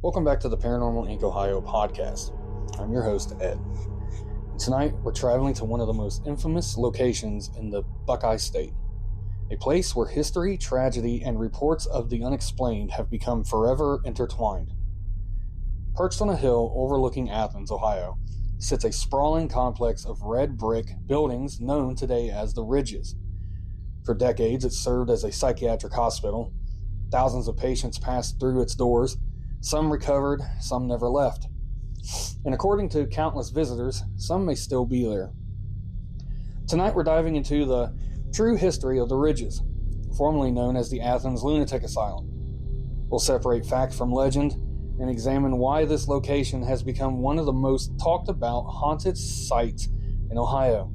Welcome back to the Paranormal Inc. Ohio podcast. I'm your host, Ed. Tonight, we're traveling to one of the most infamous locations in the Buckeye State, a place where history, tragedy, and reports of the unexplained have become forever intertwined. Perched on a hill overlooking Athens, Ohio, sits a sprawling complex of red brick buildings known today as the Ridges. For decades, it served as a psychiatric hospital. Thousands of patients passed through its doors. Some recovered, some never left. And according to countless visitors, some may still be there. Tonight we're diving into the true history of the Ridges, formerly known as the Athens Lunatic Asylum. We'll separate fact from legend and examine why this location has become one of the most talked about haunted sites in Ohio.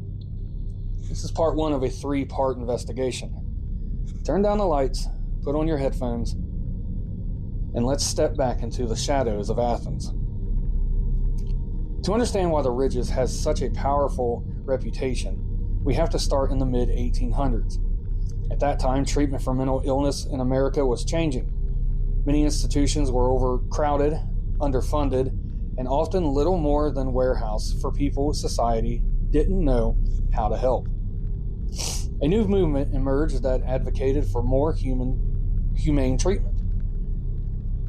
This is part one of a 3-part investigation. Turn down the lights, put on your headphones, and let's step back into the shadows of Athens. To understand why the Ridges has such a powerful reputation, we have to start in the mid-1800s. At that time, treatment for mental illness in America was changing. Many institutions were overcrowded, underfunded, and often little more than warehouse for people society didn't know how to help. A new movement emerged that advocated for more humane treatment.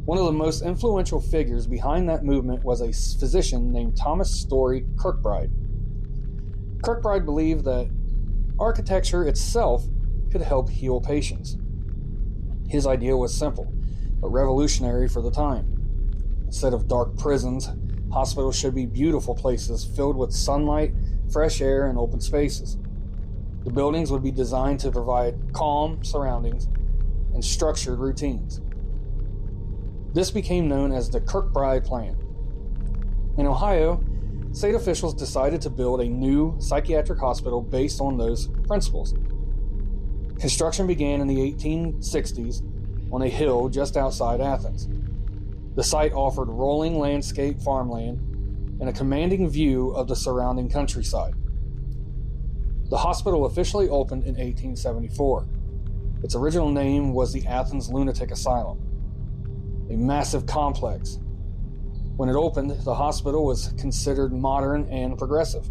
One of the most influential figures behind that movement was a physician named Thomas Story Kirkbride. Kirkbride believed that architecture itself could help heal patients. His idea was simple, but revolutionary for the time. Instead of dark prisons, hospitals should be beautiful places filled with sunlight, fresh air, and open spaces. The buildings would be designed to provide calm surroundings and structured routines. This became known as the Kirkbride Plan. In Ohio, state officials decided to build a new psychiatric hospital based on those principles. Construction began in the 1860s on a hill just outside Athens. The site offered rolling landscape farmland and a commanding view of the surrounding countryside. The hospital officially opened in 1874. Its original name was the Athens Lunatic Asylum, a massive complex. When it opened, the hospital was considered modern and progressive.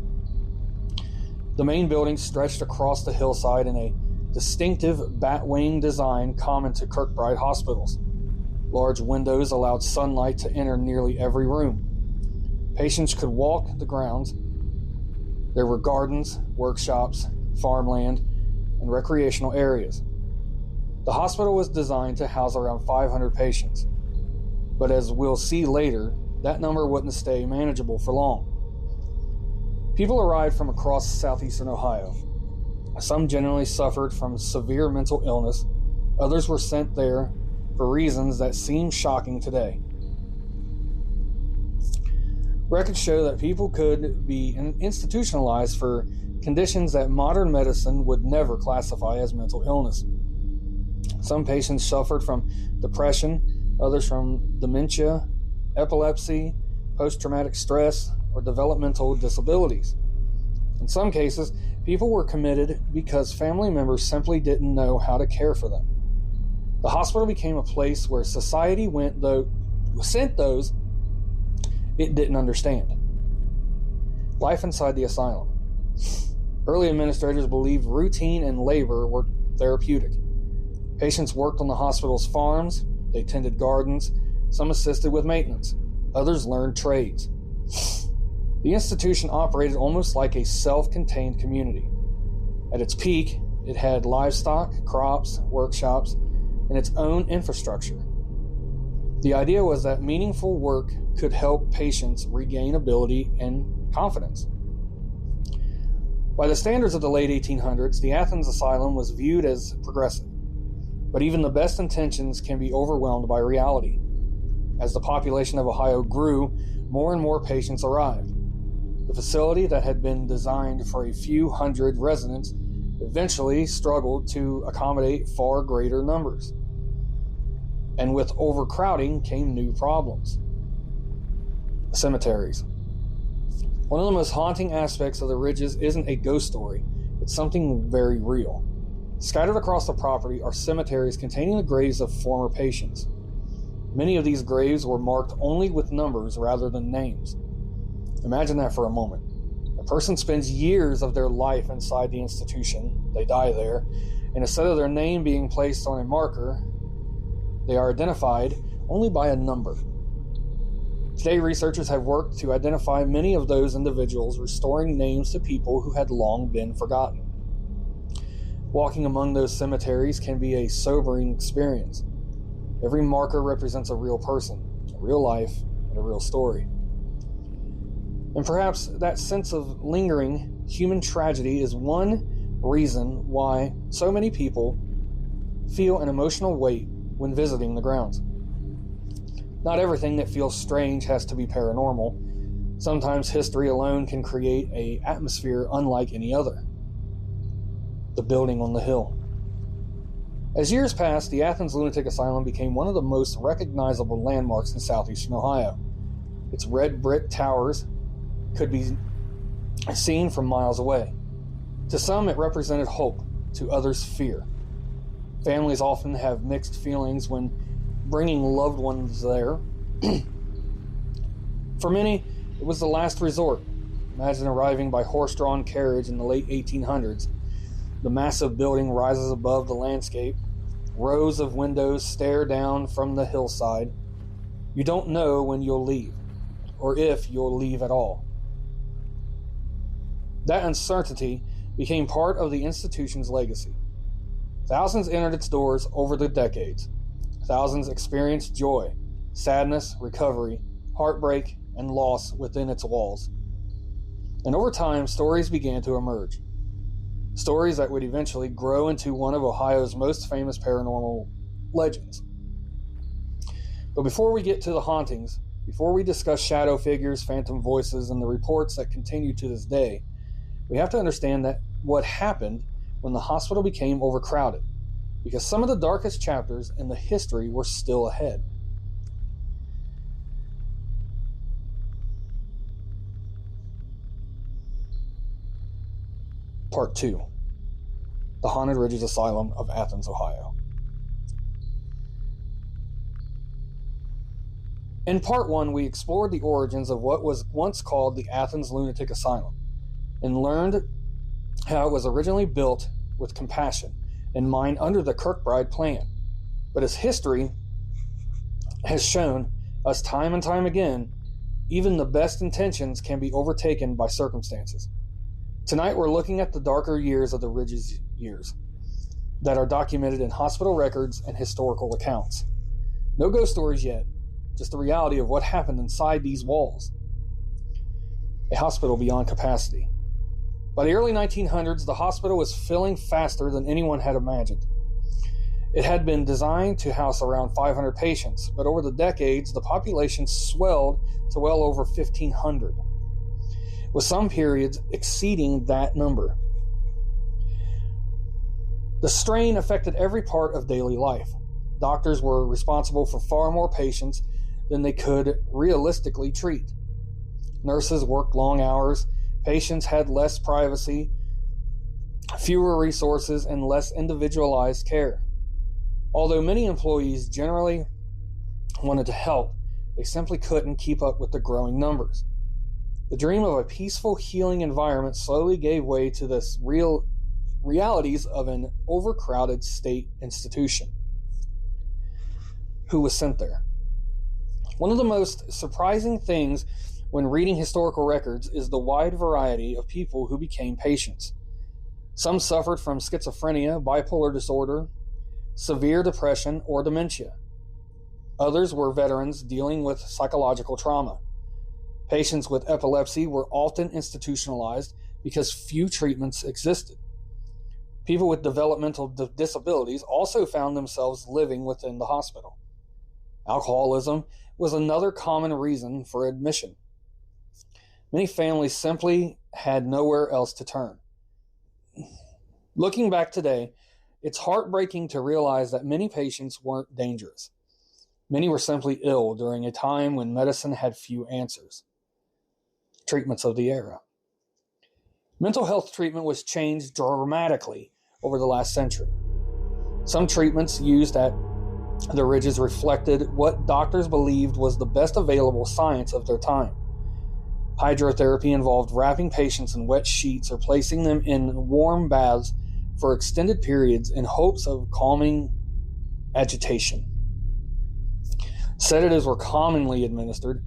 The main building stretched across the hillside in a distinctive batwing design common to Kirkbride hospitals. Large windows allowed sunlight to enter nearly every room. Patients could walk the grounds. There were gardens, workshops, farmland, and recreational areas. The hospital was designed to house around 500 patients. But as we'll see later, that number wouldn't stay manageable for long. People arrived from across southeastern Ohio. Some generally suffered from severe mental illness. Others were sent there for reasons that seem shocking today. Records show that people could be institutionalized for conditions that modern medicine would never classify as mental illness. Some patients suffered from depression, others from dementia, epilepsy, post-traumatic stress, or developmental disabilities. In some cases, people were committed because family members simply didn't know how to care for them. The hospital became a place where society sent those it didn't understand. Life inside the asylum. Early administrators believed routine and labor were therapeutic. Patients worked on the hospital's farms. They tended gardens, some assisted with maintenance, others learned trades. The institution operated almost like a self-contained community. At its peak, it had livestock, crops, workshops, and its own infrastructure. The idea was that meaningful work could help patients regain ability and confidence. By the standards of the late 1800s, the Athens Asylum was viewed as progressive. But even the best intentions can be overwhelmed by reality. As the population of Ohio grew, more and more patients arrived. The facility that had been designed for a few hundred residents eventually struggled to accommodate far greater numbers. And with overcrowding came new problems. Cemeteries. One of the most haunting aspects of the Ridges isn't a ghost story, it's something very real. Scattered across the property are cemeteries containing the graves of former patients. Many of these graves were marked only with numbers rather than names. Imagine that for a moment. A person spends years of their life inside the institution, they die there, and instead of their name being placed on a marker, they are identified only by a number. Today, researchers have worked to identify many of those individuals, restoring names to people who had long been forgotten. Walking among those cemeteries can be a sobering experience. Every marker represents a real person, a real life, and a real story. And perhaps that sense of lingering human tragedy is one reason why so many people feel an emotional weight when visiting the grounds. Not everything that feels strange has to be paranormal. Sometimes history alone can create an atmosphere unlike any other. The building on the hill. As years passed, the Athens Lunatic Asylum became one of the most recognizable landmarks in southeastern Ohio. Its red brick towers could be seen from miles away. To some, it represented hope, to others, fear. Families often have mixed feelings when bringing loved ones there. For many, it was the last resort. Imagine arriving by horse-drawn carriage in the late 1800s. The massive building rises above the landscape. Rows of windows stare down from the hillside. You don't know when you'll leave, or if you'll leave at all. That uncertainty became part of the institution's legacy. Thousands entered its doors over the decades. Thousands experienced joy, sadness, recovery, heartbreak, and loss within its walls. And over time, stories began to emerge. Stories that would eventually grow into one of Ohio's most famous paranormal legends. But before we get to the hauntings, before we discuss shadow figures, phantom voices, and the reports that continue to this day, we have to understand that what happened when the hospital became overcrowded, because some of the darkest chapters in the history were still ahead. Part 2. The Haunted Ridges Asylum of Athens, Ohio. In Part 1, we explored the origins of what was once called the Athens Lunatic Asylum, and learned how it was originally built with compassion in mind under the Kirkbride plan. But as history has shown us time and time again, even the best intentions can be overtaken by circumstances. Tonight we're looking at the darker years of the Ridges years that are documented in hospital records and historical accounts. No ghost stories yet, just the reality of what happened inside these walls. A hospital beyond capacity. By the early 1900s, the hospital was filling faster than anyone had imagined. It had been designed to house around 500 patients, but over the decades, the population swelled to well over 1,500, with some periods exceeding that number. The strain affected every part of daily life. Doctors were responsible for far more patients than they could realistically treat. Nurses worked long hours. Patients had less privacy, fewer resources, and less individualized care. Although many employees generally wanted to help, they simply couldn't keep up with the growing numbers. The dream of a peaceful, healing environment slowly gave way to the realities of an overcrowded state institution. Who was sent there? One of the most surprising things when reading historical records is the wide variety of people who became patients. Some suffered from schizophrenia, bipolar disorder, severe depression, or dementia. Others were veterans dealing with psychological trauma. Patients with epilepsy were often institutionalized because few treatments existed. People with developmental disabilities also found themselves living within the hospital. Alcoholism was another common reason for admission. Many families simply had nowhere else to turn. Looking back today, it's heartbreaking to realize that many patients weren't dangerous. Many were simply ill during a time when medicine had few answers. Treatments of the era. Mental health treatment was changed dramatically over the last century. Some treatments used at The ridges reflected what doctors believed was the best available science of their time. Hydrotherapy involved wrapping patients in wet sheets or placing them in warm baths for extended periods in hopes of calming agitation. Sedatives were commonly administered.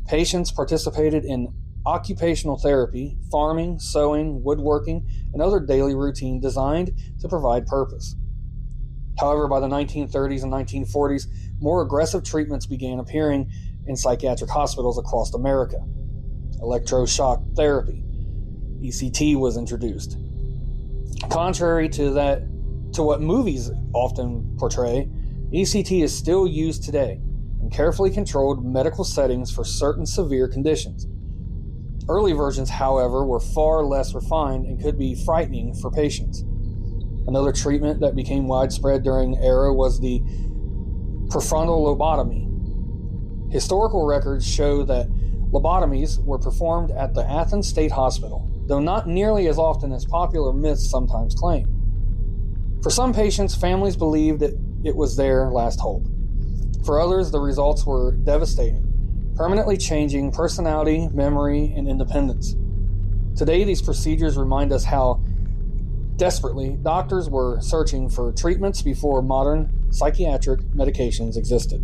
Patients participated in occupational therapy, farming, sewing, woodworking, and other daily routine designed to provide purpose. However, by the 1930s and 1940s, more aggressive treatments began appearing in psychiatric hospitals across America. Electroshock therapy, ECT, was introduced. Contrary to what movies often portray, ECT is still used today in carefully controlled medical settings for certain severe conditions. Early versions, however, were far less refined and could be frightening for patients. Another treatment that became widespread during the era was the prefrontal lobotomy. Historical records show that lobotomies were performed at the Athens State Hospital, though not nearly as often as popular myths sometimes claim. For some patients, families believed that it was their last hope. For others, the results were devastating, permanently changing personality, memory, and independence. Today, these procedures remind us how desperately doctors were searching for treatments before modern psychiatric medications existed.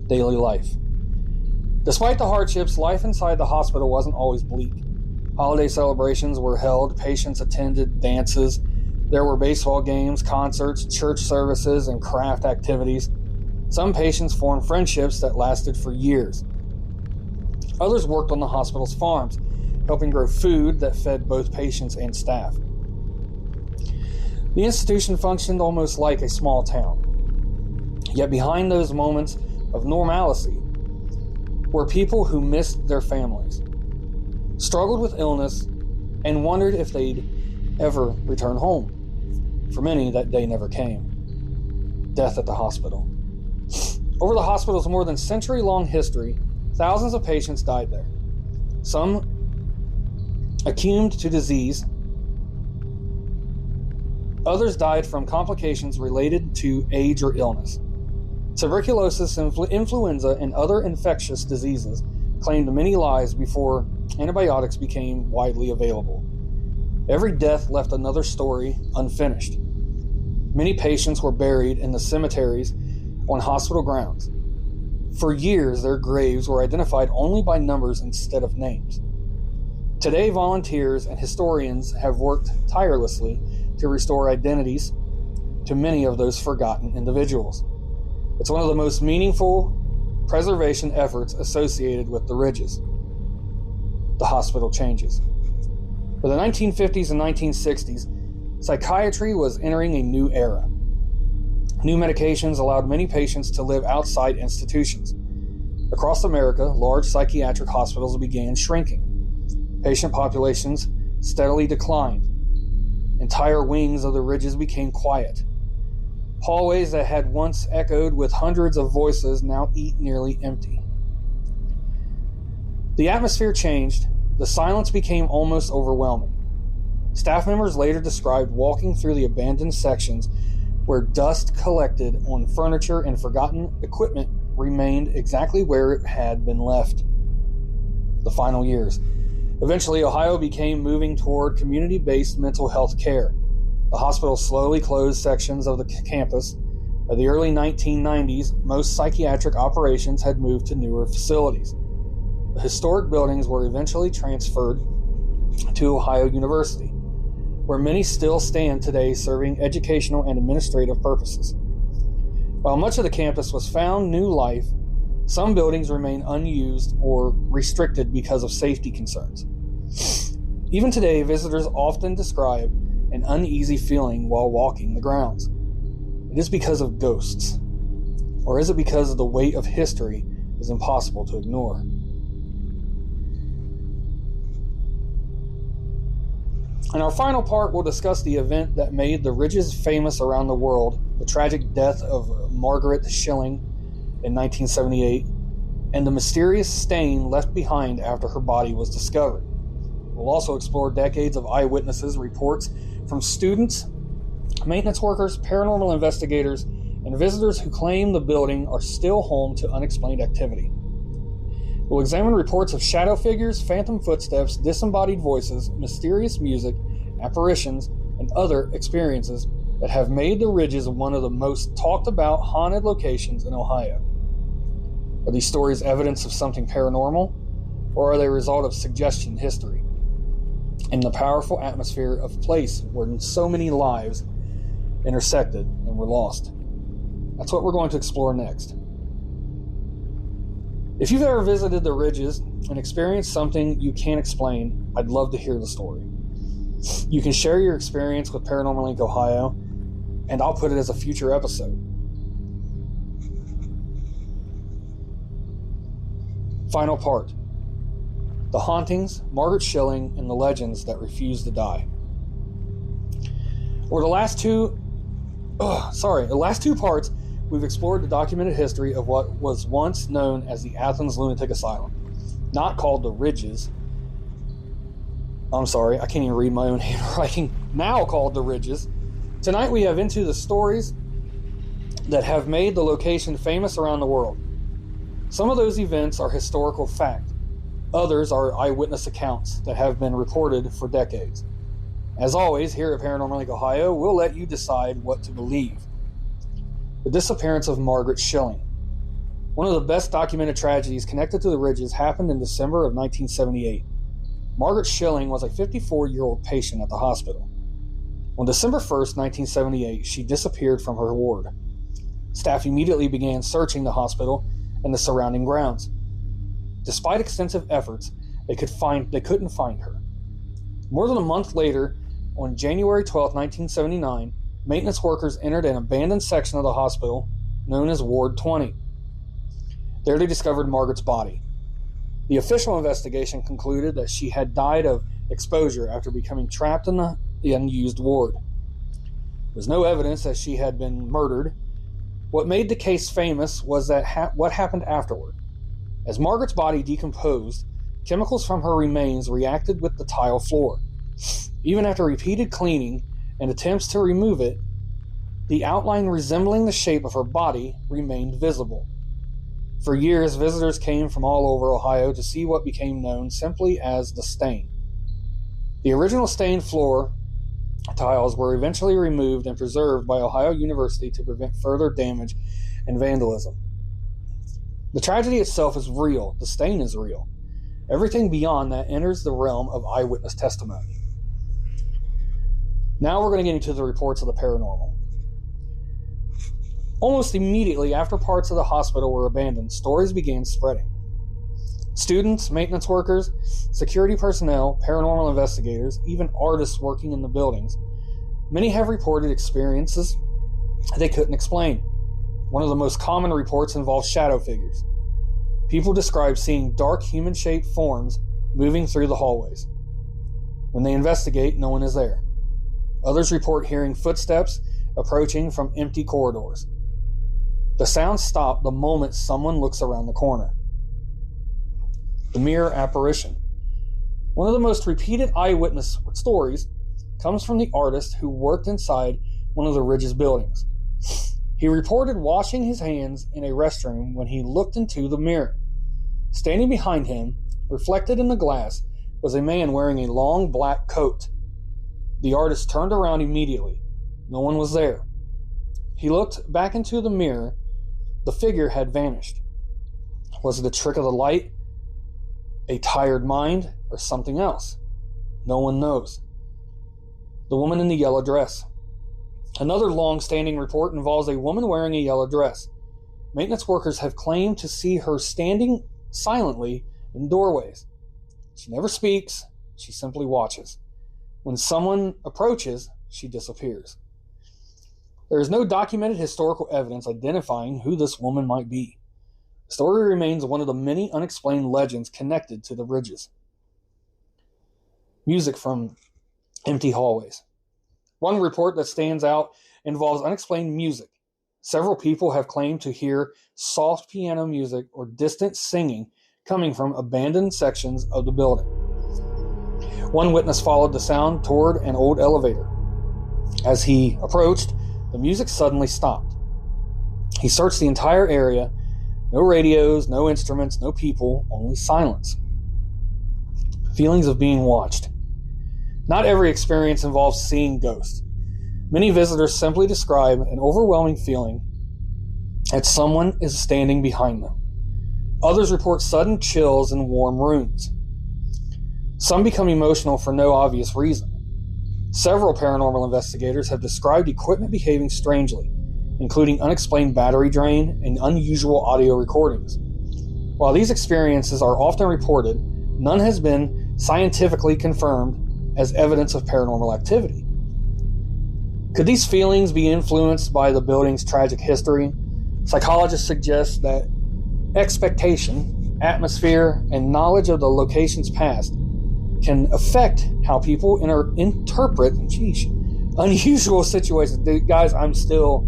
Daily life. Despite the hardships, life inside the hospital wasn't always bleak. Holiday celebrations were held, patients attended dances, there were baseball games, concerts, church services, and craft activities. Some patients formed friendships that lasted for years. Others worked on the hospital's farms, helping grow food that fed both patients and staff. The institution functioned almost like a small town. Yet behind those moments of normalcy were people who missed their families, struggled with illness, and wondered if they'd ever return home. For many, that day never came. Death at the hospital. Over the hospital's more than century-long history, thousands of patients died there. Some succumbed to disease. Others died from complications related to age or illness. Tuberculosis, influenza, and other infectious diseases claimed many lives before antibiotics became widely available. Every death left another story unfinished. Many patients were buried in the cemeteries on hospital grounds. For years, their graves were identified only by numbers instead of names. Today, volunteers and historians have worked tirelessly to restore identities to many of those forgotten individuals. It's one of the most meaningful preservation efforts associated with the Ridges. The hospital changes. By the 1950s and 1960s, psychiatry was entering a new era. New medications allowed many patients to live outside institutions. Across America, large psychiatric hospitals began shrinking. Patient populations steadily declined. Entire wings of the Ridges became quiet. Hallways that had once echoed with hundreds of voices now eat nearly empty. The atmosphere changed. The silence became almost overwhelming. Staff members later described walking through the abandoned sections where dust collected on furniture and forgotten equipment remained exactly where it had been left. The final years. Eventually, Ohio began moving toward community-based mental health care. The hospital slowly closed sections of the campus. By the early 1990s, most psychiatric operations had moved to newer facilities. The historic buildings were eventually transferred to Ohio University, where many still stand today serving educational and administrative purposes. While much of the campus was found new life, some buildings remain unused or restricted because of safety concerns. Even today, visitors often describe an uneasy feeling while walking the grounds. It is because of ghosts, or is it because the weight of history is impossible to ignore? In our final part, we'll discuss the event that made the Ridges famous around the world, the tragic death of Margaret Schilling in 1978, and the mysterious stain left behind after her body was discovered. We'll also explore decades of eyewitnesses, reports from students, maintenance workers, paranormal investigators, and visitors who claim the building are still home to unexplained activity. We'll examine reports of shadow figures, phantom footsteps, disembodied voices, mysterious music, apparitions, and other experiences that have made the Ridges one of the most talked about haunted locations in Ohio. Are these stories evidence of something paranormal, or are they a result of suggestion history and the powerful atmosphere of a place where so many lives intersected and were lost? That's what we're going to explore next. If you've ever visited the Ridges and experienced something you can't explain, I'd love to hear the story. You can share your experience with Paranormal Inc. Ohio, and I'll put it as a future episode. Final part. The hauntings, Margaret Schilling, and the legends that refuse to die. The last two parts, we've explored the documented history of what was once known as the Athens Lunatic Asylum, not called the Ridges. I'm sorry, I can't even read my own handwriting. Now called the Ridges. Tonight we have into the stories that have made the location famous around the world. Some of those events are historical fact. Others are eyewitness accounts that have been reported for decades. As always, here at Paranormal Inc. Ohio, we'll let you decide what to believe. The disappearance of Margaret Schilling. One of the best documented tragedies connected to the Ridges happened in December of 1978. Margaret Schilling was a 54-year-old patient at the hospital. On December 1st, 1978, she disappeared from her ward. Staff immediately began searching the hospital and the surrounding grounds. Despite extensive efforts, they couldn't find her. More than a month later, on January 12, 1979, maintenance workers entered an abandoned section of the hospital known as Ward 20. There they discovered Margaret's body. The official investigation concluded that she had died of exposure after becoming trapped in the unused ward. There was no evidence that she had been murdered. What made the case famous was that what happened afterward. As Margaret's body decomposed, chemicals from her remains reacted with the tile floor. Even after repeated cleaning and attempts to remove it, the outline resembling the shape of her body remained visible. For years, visitors came from all over Ohio to see what became known simply as the stain. The original stained floor tiles were eventually removed and preserved by Ohio University to prevent further damage and vandalism. The tragedy itself is real. The stain is real. Everything beyond that enters the realm of eyewitness testimony. Now we're going to get into the reports of the paranormal. Almost immediately after parts of the hospital were abandoned, stories began spreading. Students, maintenance workers, security personnel, paranormal investigators, even artists working in the buildings, many have reported experiences they couldn't explain. One of the most common reports involves shadow figures. People describe seeing dark human-shaped forms moving through the hallways. When they investigate, no one is there. Others report hearing footsteps approaching from empty corridors. The sounds stop the moment someone looks around the corner. The mirror apparition. One of the most repeated eyewitness stories comes from the artist who worked inside one of the Ridges buildings. He reported washing his hands in a restroom when he looked into the mirror. Standing behind him, reflected in the glass, was a man wearing a long black coat. The artist turned around immediately. No one was there. He looked back into the mirror. The figure had vanished. Was it a trick of the light, a tired mind, or something else? No one knows. The woman in the yellow dress. Another long-standing report involves a woman wearing a yellow dress. Maintenance workers have claimed to see her standing silently in doorways. She never speaks. She simply watches. When someone approaches, she disappears. There is no documented historical evidence identifying who this woman might be. The story remains one of the many unexplained legends connected to the Ridges. Music from empty hallways. One report that stands out involves unexplained music. Several people have claimed to hear soft piano music or distant singing coming from abandoned sections of the building. One witness followed the sound toward an old elevator. As he approached, the music suddenly stopped. He searched the entire area. No radios, no instruments, no people, only silence. Feelings of being watched. Not every experience involves seeing ghosts. Many visitors simply describe an overwhelming feeling that someone is standing behind them. Others report sudden chills in warm rooms. Some become emotional for no obvious reason. Several paranormal investigators have described equipment behaving strangely, including unexplained battery drain and unusual audio recordings. While these experiences are often reported, none has been scientifically confirmed as evidence of paranormal activity. Could these feelings be influenced by the building's tragic history? Psychologists suggest that expectation, atmosphere, and knowledge of the location's past can affect how people interpret unusual situations. Guys, I'm still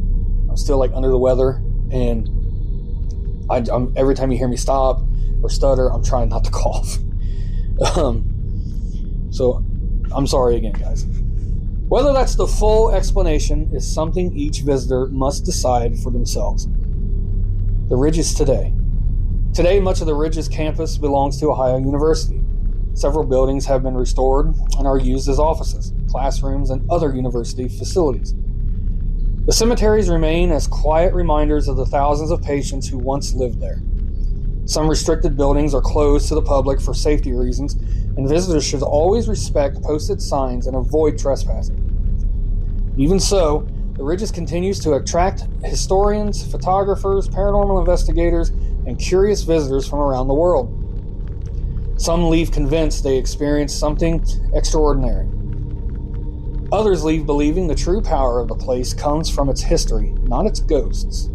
like under the weather, and I'm every time you hear me stop or stutter, I'm trying not to cough. So I'm sorry again, guys. Whether that's the full explanation is something each visitor must decide for themselves. The Ridges today. Today, much of the Ridges campus belongs to Ohio University. Several buildings have been restored and are used as offices, classrooms, and other university facilities. The cemeteries remain as quiet reminders of the thousands of patients who once lived there. Some restricted buildings are closed to the public for safety reasons, and visitors should always respect posted signs and avoid trespassing. Even so, the Ridges continues to attract historians, photographers, paranormal investigators, and curious visitors from around the world. Some leave convinced they experienced something extraordinary. Others leave believing the true power of the place comes from its history, not its ghosts.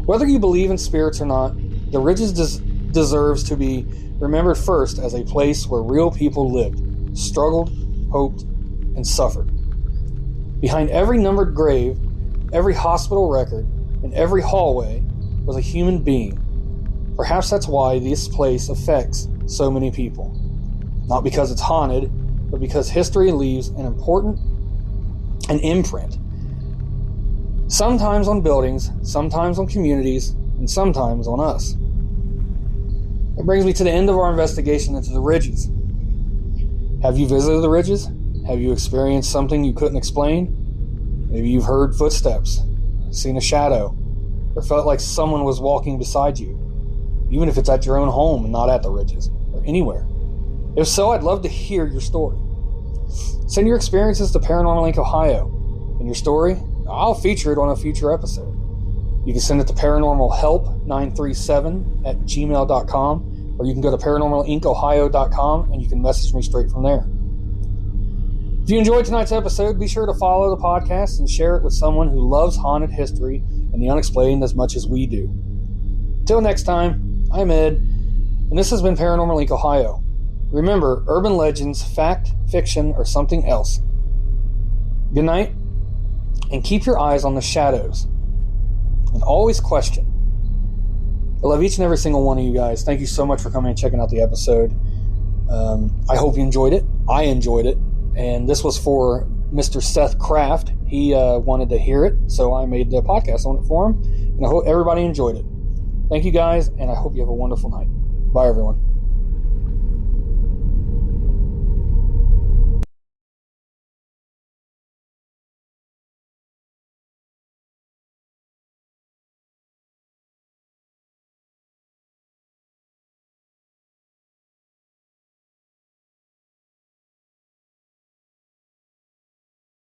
Whether you believe in spirits or not, the Ridges deserves to be remembered first as a place where real people lived, struggled, hoped, and suffered. Behind every numbered grave, every hospital record, and every hallway was a human being. Perhaps that's why this place affects so many people. Not because it's haunted, but because history leaves an imprint. Sometimes on buildings, sometimes on communities, and sometimes on us. It brings me to the end of our investigation into the Ridges. Have you visited the Ridges? Have you experienced something you couldn't explain? Maybe you've heard footsteps, seen a shadow, or felt like someone was walking beside you, even if it's at your own home and not at the Ridges, or anywhere. If so, I'd love to hear your story. Send your experiences to Paranormal Inc. Ohio, and your story, I'll feature it on a future episode. You can send it to paranormalhelp937@gmail.com, or you can go to paranormalincohio.com and you can message me straight from there. If you enjoyed tonight's episode, be sure to follow the podcast and share it with someone who loves haunted history and the unexplained as much as we do. Till next time, I'm Ed, and this has been Paranormal Inc. Ohio. Remember, urban legends, fact, fiction, or something else. Good night, and keep your eyes on the shadows. And always question. I love each and every single one of you guys. Thank you so much for coming and checking out the episode. I hope you enjoyed it. I enjoyed it. And this was for Mr. Seth Kraft. He wanted to hear it, so I made the podcast on it for him. And I hope everybody enjoyed it. Thank you guys, and I hope you have a wonderful night. Bye, everyone.